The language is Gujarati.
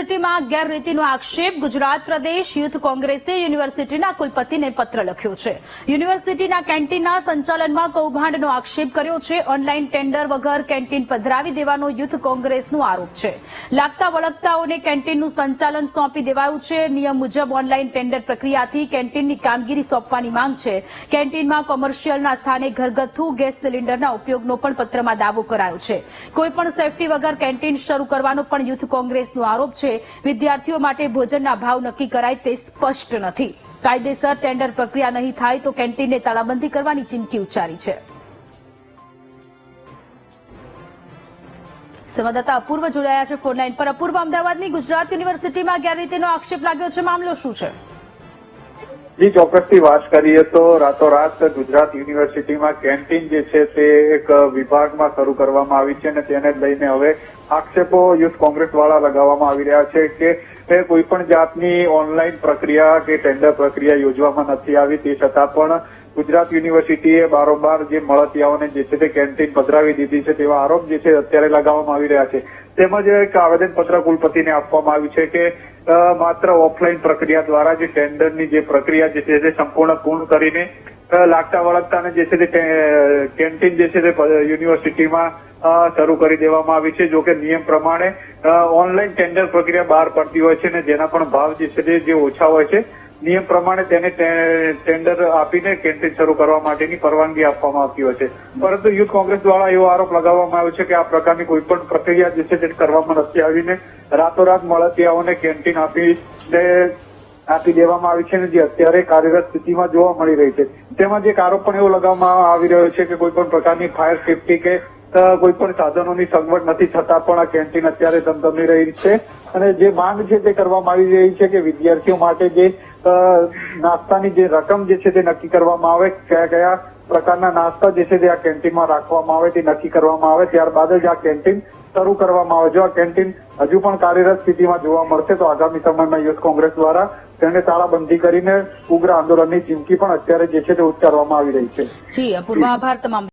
યુનિવર્સિટીમાં ગેરરીતિનો આક્ષેપ ગુજરાત પ્રદેશ યુથ કોંગ્રેસે યુનિવર્સિટીના કુલપતિને પત્ર લખ્યો છે। યુનિવર્સિટીના કેન્ટીનના સંચાલનમાં કૌભાંડનો આક્ષેપ કર્યો છે। ઓનલાઈન ટેન્ડર વગર કેન્ટીન પધરાવી દેવાનો યુથ કોંગ્રેસનો આરોપ છે। લાગતા વળગતાઓને કેન્ટીનનું સંચાલન સોંપી દેવાયું છે। નિયમ મુજબ ઓનલાઈન ટેન્ડર પ્રક્રિયાથી કેન્ટીનની કામગીરી સોંપવાની માંગ છે। કેન્ટીનમાં કોમર્શિયલના સ્થાને ઘરગથ્થુ ગેસ સિલિન્ડરના ઉપયોગનો પણ પત્રમાં દાવો કરાયો છે। કોઈપણ સેફટી વગર કેન્ટીન શરૂ કરવાનો પણ યુથ કોંગ્રેસનો આરોપ છે। વિદ્યાર્થીઓ માટે ભોજનના ભાવ નક્કી કરાય તે સ્પષ્ટ નથી। કાયદેસર ટેન્ડર પ્રક્રિયા નહીં થાય તો કેન્ટીનને તાળાબંધી કરવાની ચીમકી ઉચ્ચારી છે। સંવાદદાતા અપૂર્વ જોડાયા છે ફોનલાઈન પર। અપૂર્વ, અમદાવાદની ગુજરાત યુનિવર્સિટીમાં ગેરરીતિનો આક્ષેપ લાગ્યો છે, મામલો શું છે? જી, ચોક્કસથી વાત કરીએ તો રાતોરાત ગુજરાત યુનિવર્સિટીમાં કેન્ટીન જે છે તે એક વિભાગમાં શરૂ કરવામાં આવી છે અને તેને લઈને હવે આક્ષેપો યુથ કોંગ્રેસ વાળા લગાવવામાં આવી રહ્યા છે કે કોઈ પણ જાતની ઓનલાઈન પ્રક્રિયા કે ટેન્ડર પ્રક્રિયા યોજવામાં નથી આવી, તે છતાં પણ ગુજરાત યુનિવર્સિટીએ બારોબાર જે મળતિયાઓને જે છે તે કેન્ટીન પધરાવી દીધી છે તેવા આરોપ જે છે અત્યારે લગાવવામાં આવી રહ્યા છે। તેમજ એક આવેદનપત્ર કુલપતિને આપવામાં આવ્યું છે કે માત્ર ઓફલાઈન પ્રક્રિયા દ્વારા જે ટેન્ડરની જે પ્રક્રિયા જે છે તે સંપૂર્ણ પૂર્ણ કરીને લાગતા વળગતાને જે છે તે કેન્ટીન જે છે તે યુનિવર્સિટીમાં શરૂ કરી દેવામાં આવી છે। જો કે નિયમ પ્રમાણે ઓનલાઈન ટેન્ડર પ્રક્રિયા બહાર પડતી હોય છે અને જેના પણ ભાવ જે છે તે જે ઓછા હોય છે, નિયમ પ્રમાણે તેને ટેન્ડર આપીને કેન્ટીન શરૂ કરવા માટેની પરવાનગી આપવામાં આવતી હોય છે। પરંતુ યુથ કોંગ્રેસ દ્વારા એવો આરોપ લગાવવામાં આવ્યો છે કે આ પ્રકારની કોઈ પણ પ્રક્રિયા જે છે તે કરવામાં નથી આવીને રાતોરાત મળતિયાઓને કેન્ટીન આપી દેવામાં આવી છે, જે અત્યારે કાર્યરત સ્થિતિમાં જોવા મળી રહી છે। તેમજ એક આરોપ પણ એવો લગાવવામાં આવી રહ્યો છે કે કોઈ પણ પ્રકારની ફાયર સેફટી કે કોઈ પણ સાધનોની સગવડ નથી છતાં પણ આ કેન્ટીન અત્યારે ધમધમી રહી છે અને જે માંગ છે તે કરવામાં આવી રહી છે કે વિદ્યાર્થીઓ માટે જે નાસ્તાની જે રકમ જે છે તે નક્કી કરવામાં આવે, કયા કયા પ્રકારના નાસ્તા જે છે તે આ કેન્ટીનમાં રાખવામાં આવે તે નક્કી કરવામાં આવે, ત્યારબાદ જ આ કેન્ટીન શરૂ કરવામાં આવે। જો આ કેન્ટીન હજુ પણ કાર્યરત સ્થિતિમાં જોવા મળશે તો આગામી સમયમાં યુથ કોંગ્રેસ દ્વારા તેને તાળાબંધી કરીને ઉગ્ર આંદોલનની ચીમકી પણ અત્યારે જે છે તે ઉચ્ચારવામાં આવી રહી છે। જી અપૂર્વ, આભાર તમામ